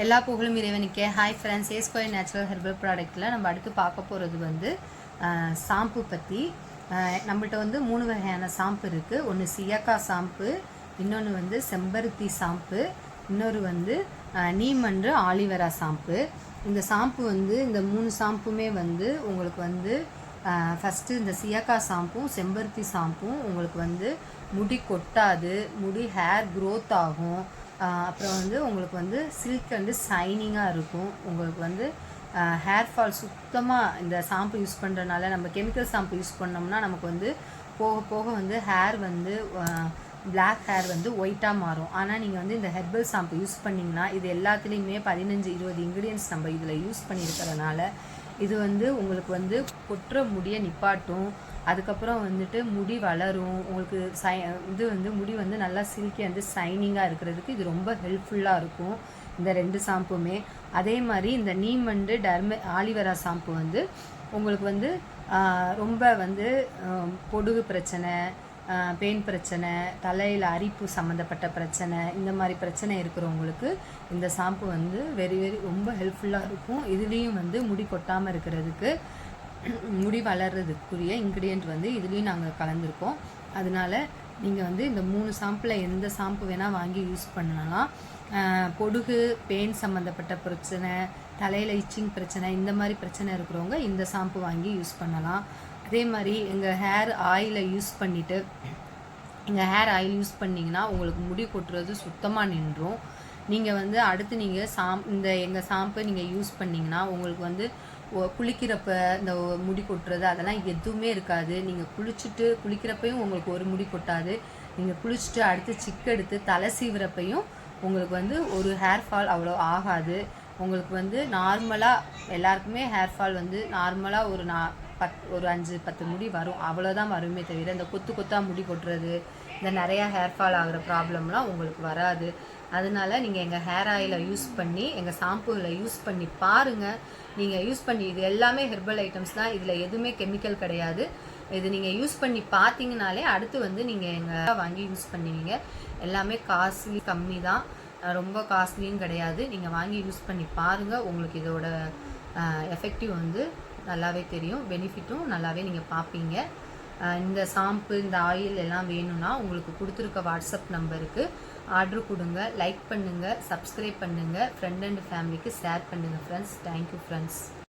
எல்லா புகழும் இறைவனுக்கே. ஹாய் ஃப்ரெண்ட்ஸ், ஏ ஸ்கொயர் நேச்சுரல் ஹெர்பல் ப்ராடக்ட்டில் நம்ம அடுத்து பார்க்க போகிறது வந்து ஷாம்பு பற்றி. நம்மள்கிட்ட வந்து 3 வகையான ஷாம்பு இருக்குது. ஒன்று சியக்கா ஷாம்பு, இன்னொன்று வந்து செம்பருத்தி ஷாம்பு, இன்னொரு வந்து நீம் அண்டு ஆலிவேரா ஷாம்பு. இந்த ஷாம்பு வந்து இந்த 3 ஷாம்புமே வந்து உங்களுக்கு வந்து ஃபஸ்ட்டு இந்த சியக்கா ஷாம்பும் செம்பருத்தி ஷாம்பும் உங்களுக்கு வந்து முடி கொட்டாது, முடி ஹேர் க்ரோத் ஆகும். அப்புறம் வந்து உங்களுக்கு வந்து சில்க் அண்டு ஷைனிங்காக இருக்கும். உங்களுக்கு வந்து ஹேர் ஃபால் சுத்தமாக இந்த ஷாம்பு யூஸ் பண்ணுறதுனால, நம்ம கெமிக்கல் ஷாம்பு யூஸ் பண்ணோம்னா நமக்கு வந்து போக போக வந்து ஹேர் வந்து பிளாக் ஹேர் வந்து ஒயிட்டாக மாறும். ஆனால் நீங்கள் வந்து இந்த ஹெர்பல் ஷாம்பு யூஸ் பண்ணிங்கன்னா இது எல்லாத்துலேயுமே 15-20 இன்க்ரீடியன்ட்ஸ் நம்ம இதில் யூஸ் பண்ணியிருக்கிறதுனால இது வந்து உங்களுக்கு வந்து கொட்டுற முடியை நிப்பாட்டும். அதுக்கப்புறம் வந்துட்டு முடி வளரும். உங்களுக்கு இது வந்து முடி வந்து நல்லா சில்கி வந்து ஷைனிங்காக இருக்கிறதுக்கு இது ரொம்ப ஹெல்ப்ஃபுல்லாக இருக்கும், இந்த 2 ஷாம்புமே. அதே மாதிரி இந்த நீம் அண்டு ஆலிவேரா ஷாம்பு வந்து உங்களுக்கு வந்து ரொம்ப வந்து பொடுகு பிரச்சனை, பெயின் பிரச்சனை, தலையில் அரிப்பு சம்மந்தப்பட்ட பிரச்சனை, இந்த மாதிரி பிரச்சனை இருக்கிறவங்களுக்கு இந்த ஷாம்பு வந்து வெரி ரொம்ப ஹெல்ப்ஃபுல்லாக இருக்கும். இதுலேயும் வந்து முடி கொட்டாமல் இருக்கிறதுக்கு, முடி வளர்கிறதுக்குரிய இன்க்ரீடியன்ட் வந்து இதுலேயும் நாங்கள் கலந்துருக்கோம். அதனால் நீங்கள் வந்து இந்த 3 ஷாம்பில் எந்த ஷாம்பு வேணால் வாங்கி யூஸ் பண்ணலாம். பொடுகு, பெயின் சம்மந்தப்பட்ட பிரச்சனை, தலையில் இச்சிங் பிரச்சனை, இந்த மாதிரி பிரச்சனை இருக்கிறவங்க இந்த ஷாம்பு வாங்கி யூஸ் பண்ணலாம். அதே மாதிரி எங்கள் ஹேர் ஆயிலை யூஸ் பண்ணிவிட்டு யூஸ் பண்ணிங்கன்னா உங்களுக்கு முடி கொட்டுறது சுத்தமாக நின்றும். நீங்கள் வந்து அடுத்து நீங்கள் இந்த எங்கள் ஷாம்பு நீங்கள் யூஸ் பண்ணிங்கன்னா உங்களுக்கு வந்து குளிக்கிறப்ப இந்த முடி கொட்டுறது அதெல்லாம் எதுவுமே இருக்காது. நீங்கள் குளிக்கிறப்பையும் உங்களுக்கு ஒரு முடி கொட்டாது. நீங்கள் குளிச்சுட்டு அடுத்து சிக்கு எடுத்து தலை சீவுறப்பையும் உங்களுக்கு வந்து ஒரு ஹேர் ஃபால் அவ்வளோ ஆகாது. உங்களுக்கு வந்து நார்மலாக எல்லாருக்குமே ஹேர் ஃபால் வந்து நார்மலாக ஒரு 5-10 முடி வரும், அவ்வளோதான் வருமே தவிர இந்த கொத்தாக முடி கொட்டுறது, இந்த நிறையா ஹேர் ஃபால் ஆகிற ப்ராப்ளம்லாம் உங்களுக்கு வராது. அதனால நீங்கள் எங்கள் ஹேர் ஆயிலை யூஸ் பண்ணி எங்கள் ஷாம்புவில் யூஸ் பண்ணி பாருங்கள். நீங்கள் யூஸ் பண்ணி, இது எல்லாமே ஹெர்பல் ஐட்டம்ஸ் தான், இதில் எதுவுமே கெமிக்கல் கிடையாது. இது நீங்கள் யூஸ் பண்ணி பார்த்தீங்கனாலே அடுத்து வந்து நீங்கள் எங்கள் வாங்கி யூஸ் பண்ணுவீங்க. எல்லாமே காஸ்ட்லி கம்மி தான், ரொம்ப காஸ்ட்லியும் கிடையாது. நீங்கள் வாங்கி யூஸ் பண்ணி பாருங்கள். உங்களுக்கு இதோட எஃபெக்டிவ் வந்து நல்லாவே தெரியும், பெனிஃபிட்டும் நல்லாவே நீங்கள் பார்ப்பீங்க. இந்த ஷாம்பு, இந்த ஆயில் எல்லாம் வேணும்னா உங்களுக்கு கொடுத்துருக்க வாட்ஸ்அப் நம்பருக்கு ஆர்டர் கொடுங்க. லைக் பண்ணுங்கள், சப்ஸ்கிரைப் பண்ணுங்கள், ஃப்ரெண்ட் அண்ட் ஃபேமிலிக்கு ஷேர் பண்ணுங்கள் ஃப்ரெண்ட்ஸ். Thank you friends.